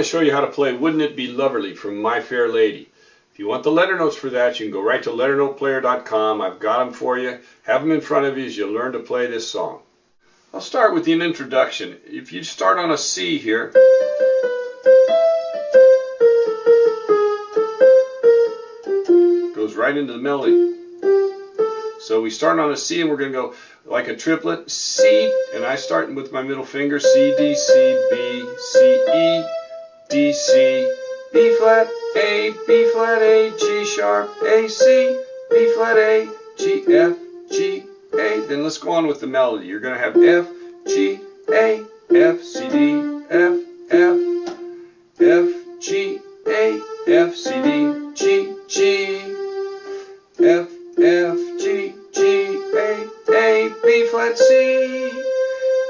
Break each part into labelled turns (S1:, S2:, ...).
S1: to show you how to play Wouldn't It Be Loverly from My Fair Lady. If you want the letter notes for that, you can go right to LetterNotePlayer.com. I've got them for you. Have them in front of you as you learn to play this song. I'll start with an introduction. If you start on a C here, goes right into the melody. So we start on a C and we're going to go like a triplet, C, and I start with my middle finger, C, D, C, B, C, E, D, C, B flat, A, B flat, A, G sharp, A, C, B flat, A, G, F, G, A. Then let's go on with the melody. You're going to have F, G, A, F, C, D, F, F, F, G, A, F, C, D, G, G, F, F, G, G, A, B flat, C,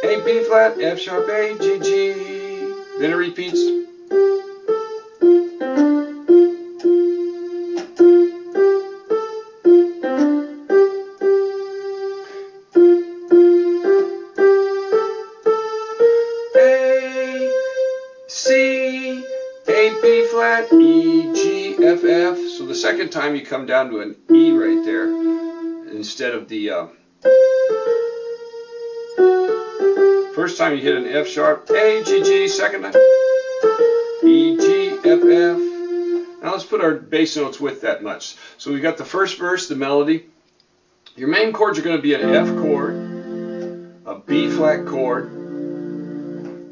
S1: A, B flat, F sharp, A, G, G. Then it repeats. A, C, A, B flat, E, G, F, F. So the second time you come down to an E right there instead of the first time you hit an F sharp, A, G, G, second time, E, G, F, F. Now let's put our bass notes with that much. So we got the first verse, the melody. Your main chords are going to be an F chord, a B flat chord,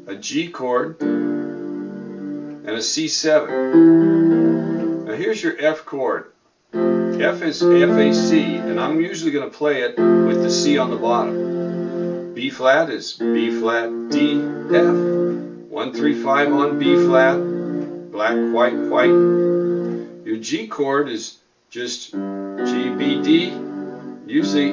S1: a G chord, and a C7. Now here's your F chord. F is F-A-C, and I'm usually going to play it with the C on the bottom. B flat is B flat, D, F. 1, 3, 5 on B flat, black, white, white. Your G chord is just G, B, D. Usually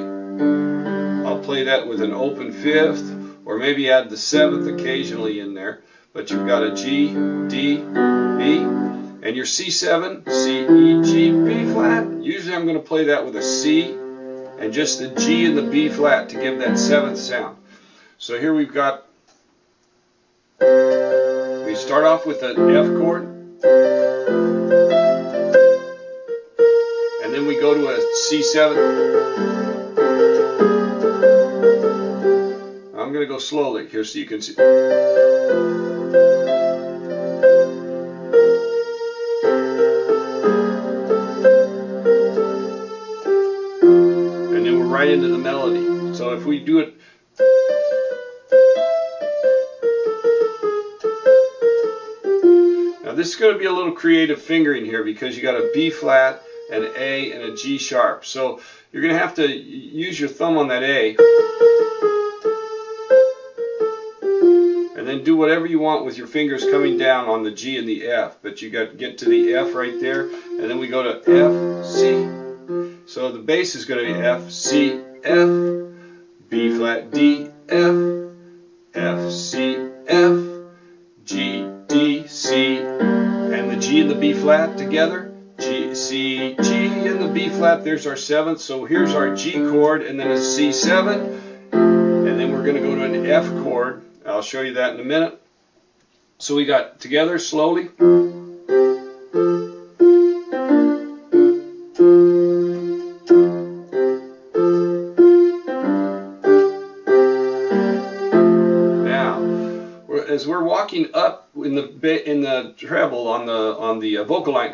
S1: I'll play that with an open fifth, or maybe add the seventh occasionally in there. But you've got a G, D, B. And your C7, C, E, G, B flat, usually I'm going to play that with a C and just the G and the B flat to give that seventh sound. So here we've got, we start off with an F chord, and then we go to a C7. I'm going to go slowly here so you can see. Right into the melody. So if we do it, now this is going to be a little creative fingering here because you got a B flat, an A, and a G sharp. So you're going to have to use your thumb on that A, and then do whatever you want with your fingers coming down on the G and the F. But you got to get to the F right there, and then we go to F, C. So the bass is going to be F, C, F, B flat, D, F, F, C, F, G, D, C, and the G and the B flat together, G, C, G, and the B flat, there's our seventh. So here's our G chord, and then a C7, and then we're going to go to an F chord. I'll show you that in a minute. So we got together slowly. As we're walking up in the treble on the vocal line,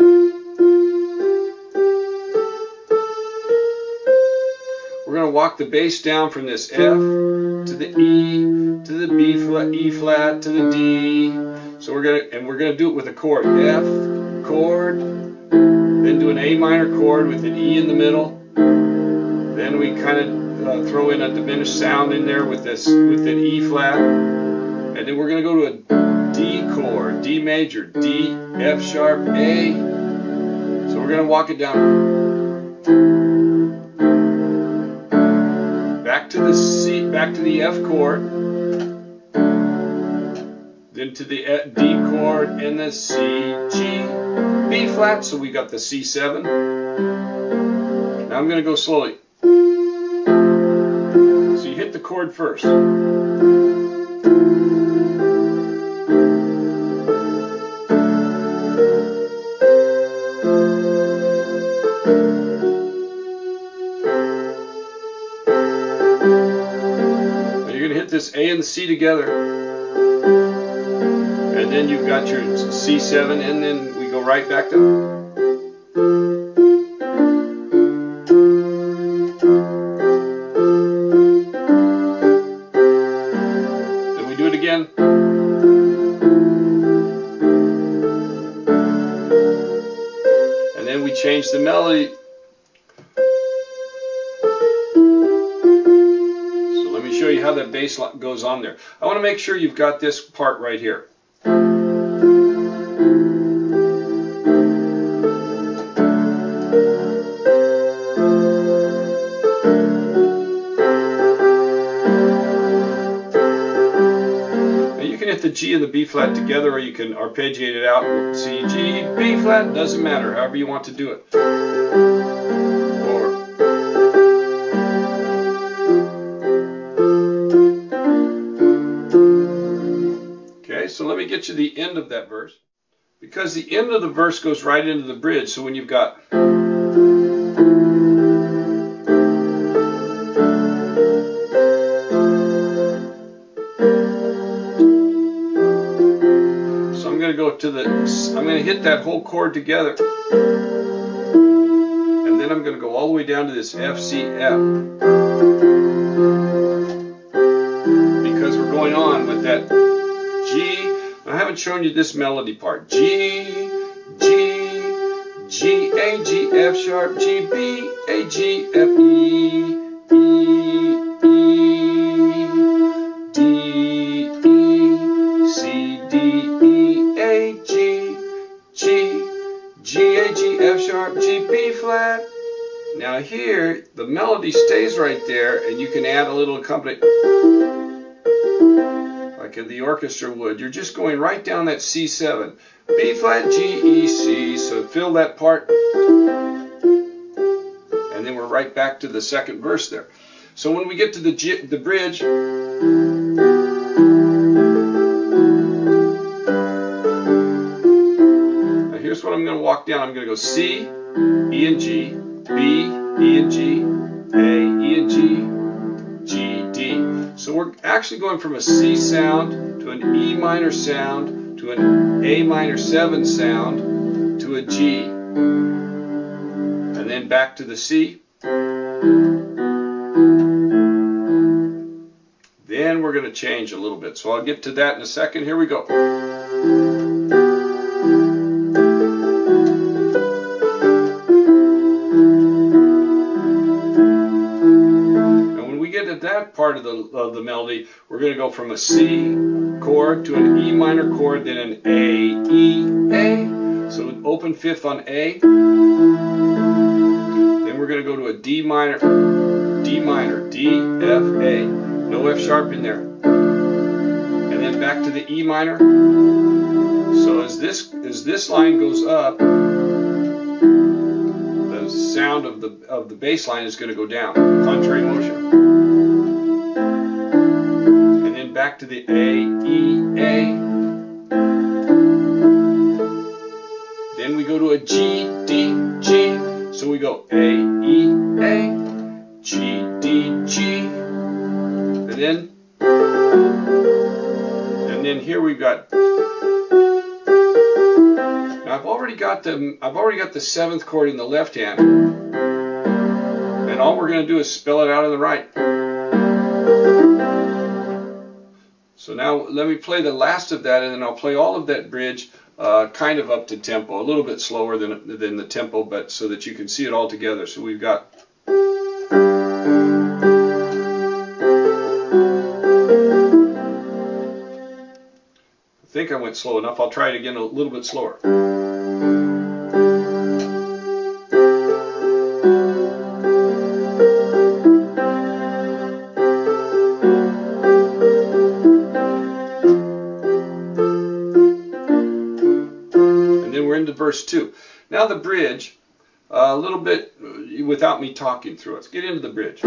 S1: we're going to walk the bass down from this F to the E to the B flat, E flat to the D. So we're going to do it with a chord, F chord, then do an A minor chord with an E in the middle. Then we kind of throw in a diminished sound in there with an E flat. And then we're going to go to a D chord, D major, D, F sharp, A. So we're going to walk it down. Back to the C, back to the F chord. Then to the D chord and the C, G, B flat. So we got the C7. Now I'm going to go slowly. So you hit the chord first. this A and the C together, and then you've got your C7, and then we go right back to. Then we do it again. And then we change the melody. Show you how that bass goes on there. I want to make sure you've got this part right here. Now you can hit the G and the B flat together, or you can arpeggiate it out. C, G, B flat, doesn't matter, however you want to do it. So let me get you the end of that verse, because the end of the verse goes right into the bridge. So when you've got so I'm going to go to the, I'm going to hit that whole chord together, and then I'm going to go all the way down to this F, C, F, because we're going on with that G. I haven't shown you this melody part. G, G, G, A, G, F sharp, G, B, A, G, F, E, E, E, D, E, C, D, E, A, G, G, G, A, G, F sharp, G, B flat. Now here, the melody stays right there, and you can add a little accompaniment, like the orchestra would. You're just going right down that C7. B flat, G, E, C. So fill that part. And then we're right back to the second verse there. So when we get to the bridge, now here's what I'm going to walk down. I'm going to go C, E and G, B, E and G, A, E and G, G, D. So we're actually going from a C sound to an E minor sound to an A minor 7 sound to a G, and then back to the C. Then we're going to change a little bit. So I'll get to that in a second. Here we go. At that part of the melody, we're going to go from a C chord to an E minor chord, then an A, E, A. So an open fifth on A. Then we're going to go to a D minor, D, F, A. No F sharp in there. And then back to the E minor. So as this line goes up, the sound of the bass line is going to go down, contrary motion. Back to the A, E, A. Then we go to a G, D, G. So we go A, E, A, G, D, G. And then here we've got. Now I've already got the seventh chord in the left hand, and all we're going to do is spell it out in the right. So now let me play the last of that, and then I'll play all of that bridge kind of up to tempo, a little bit slower than the tempo, but so that you can see it all together. So we've got. I think I went slow enough. I'll try it again a little bit slower. Verse 2. Now the bridge, a little bit without me talking through it. Let's get into the bridge.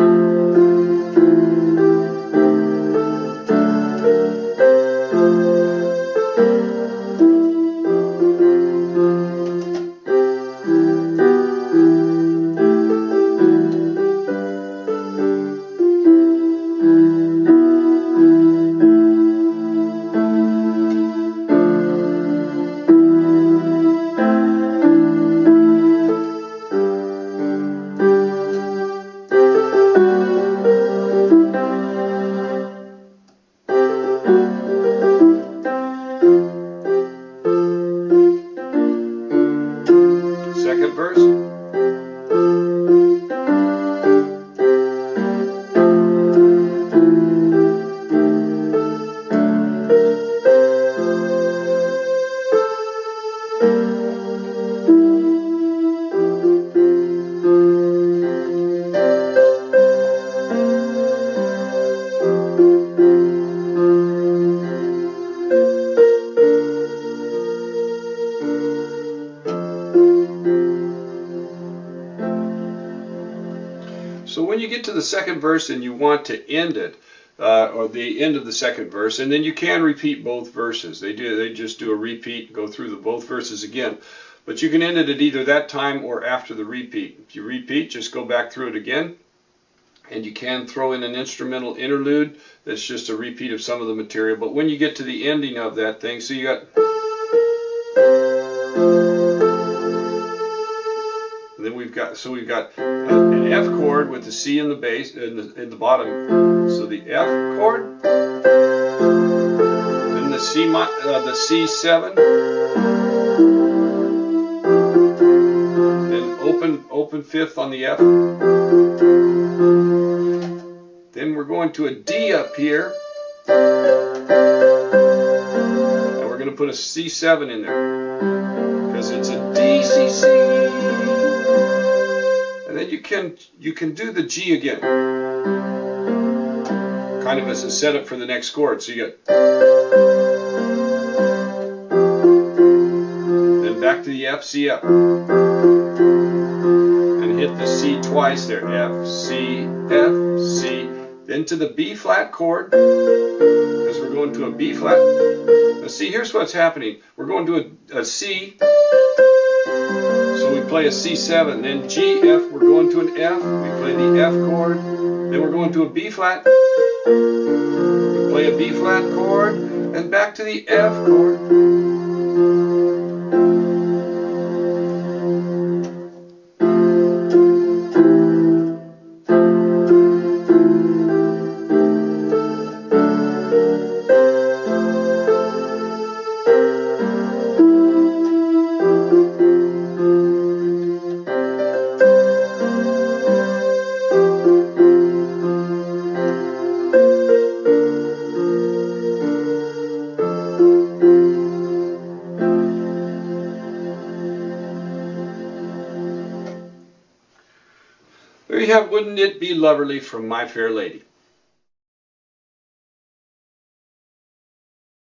S1: So when you get to the second verse and you want to end it, or the end of the second verse, and then you can repeat both verses. They just do a repeat, go through both verses again. But you can end it at either that time or after the repeat. If you repeat, just go back through it again. And you can throw in an instrumental interlude that's just a repeat of some of the material. But when you get to the ending of that thing, so you got, and then we've got an F chord with the C in the bass in the bottom. So the F chord, then the C7, then open fifth on the F. Then we're going to a D up here, and we're going to put a C7 in there because it's a D, C, C. And then you can do the G again, kind of as a setup for the next chord. So you get, then back to the F, C up, and hit the C twice there, F, C, F, C. Then to the B flat chord, because we're going to a B flat. Now see, here's what's happening. We're going to a C, so we play a C7. Then G, F, we're going to an F. We play the F chord. Then we're going to a B flat. We play a B flat chord, and back to the F chord. There you have Wouldn't It Be Loverly from My Fair Lady.